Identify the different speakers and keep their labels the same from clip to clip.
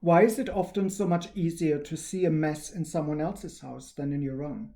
Speaker 1: Why is it often so much easier to see a mess in someone else's house than in your own?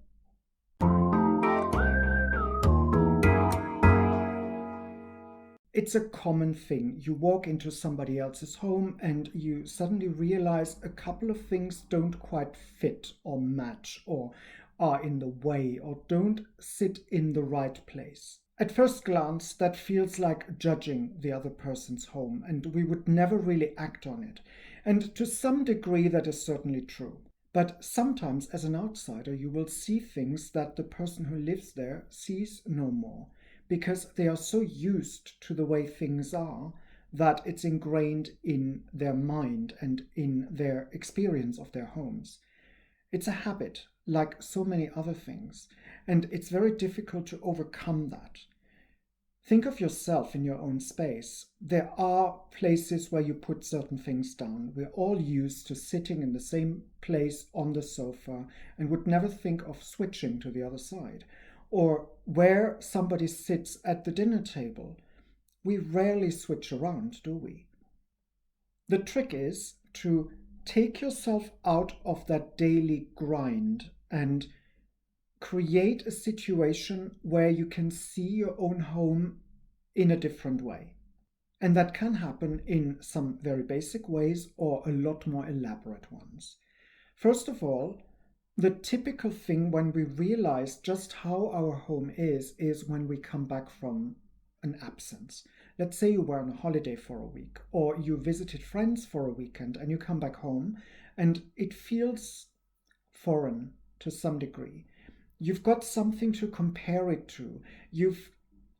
Speaker 1: It's a common thing. You walk into somebody else's home and you suddenly realize a couple of things don't quite fit or match or are in the way or don't sit in the right place. At first glance, that feels like judging the other person's home, and we would never really act on it. And to some degree, that is certainly true. But sometimes, as an outsider, you will see things that the person who lives there sees no more, because they are so used to the way things are that it's ingrained in their mind and in their experience of their homes. It's a habit, like so many other things, and it's very difficult to overcome that. Think of yourself in your own space. There are places where you put certain things down. We're all used to sitting in the same place on the sofa and would never think of switching to the other side. Or where somebody sits at the dinner table. We rarely switch around, do we? The trick is to take yourself out of that daily grind and create a situation where you can see your own home in a different way. And that can happen in some very basic ways or a lot more elaborate ones. First of all, the typical thing when we realize just how our home is when we come back from an absence. Let's say you were on a holiday for a week, or you visited friends for a weekend and you come back home and it feels foreign to some degree. You've got something to compare it to. You've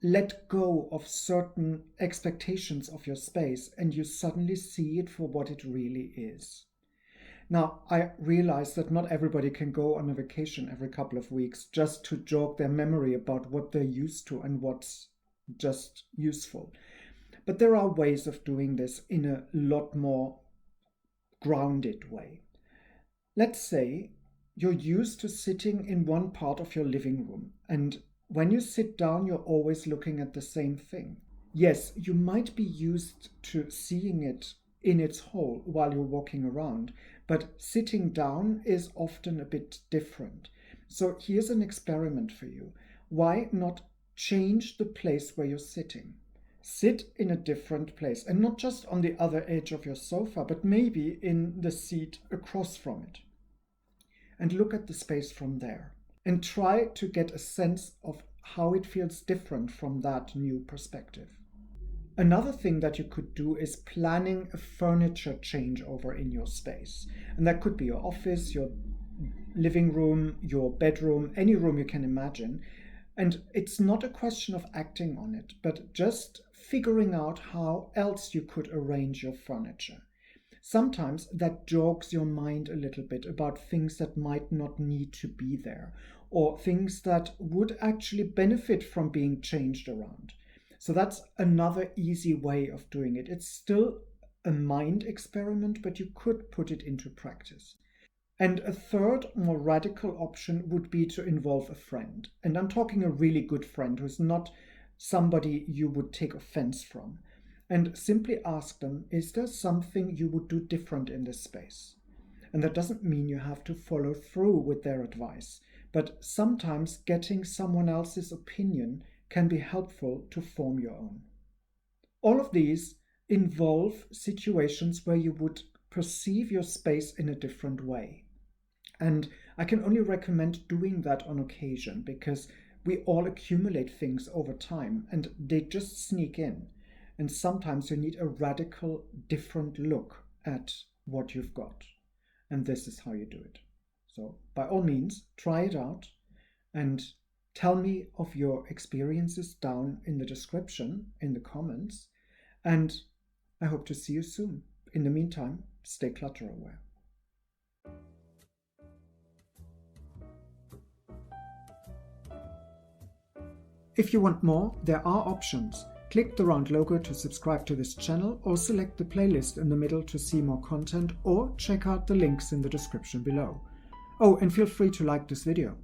Speaker 1: let go of certain expectations of your space and you suddenly see it for what it really is. Now, I realize that not everybody can go on a vacation every couple of weeks just to jog their memory about what they're used to and what's just useful. But there are ways of doing this in a lot more grounded way. Let's say you're used to sitting in one part of your living room, and when you sit down, you're always looking at the same thing. Yes, you might be used to seeing it in its whole while you're walking around, but sitting down is often a bit different. So here's an experiment for you. Why not change the place where you're sitting? Sit in a different place, and not just on the other edge of your sofa, but maybe in the seat across from it. And look at the space from there. And try to get a sense of how it feels different from that new perspective. Another thing that you could do is planning a furniture changeover in your space. And that could be your office, your living room, your bedroom, any room you can imagine. And it's not a question of acting on it, but just figuring out how else you could arrange your furniture. Sometimes that jogs your mind a little bit about things that might not need to be there, or things that would actually benefit from being changed around. So that's another easy way of doing it. It's still a mind experiment, but you could put it into practice. And a third, more radical option would be to involve a friend. And I'm talking a really good friend who's not somebody you would take offense from. And simply ask them, is there something you would do different in this space? And that doesn't mean you have to follow through with their advice, but sometimes getting someone else's opinion can be helpful to form your own. All of these involve situations where you would perceive your space in a different way. And I can only recommend doing that on occasion, because we all accumulate things over time and they just sneak in. And sometimes you need a radical, different look at what you've got. And this is how you do it. So by all means, try it out and tell me of your experiences down in the description, in the comments. And I hope to see you soon. In the meantime, stay ClutterAware. If you want more, there are options. Click the round logo to subscribe to this channel, or select the playlist in the middle to see more content, or check out the links in the description below. Oh, and feel free to like this video.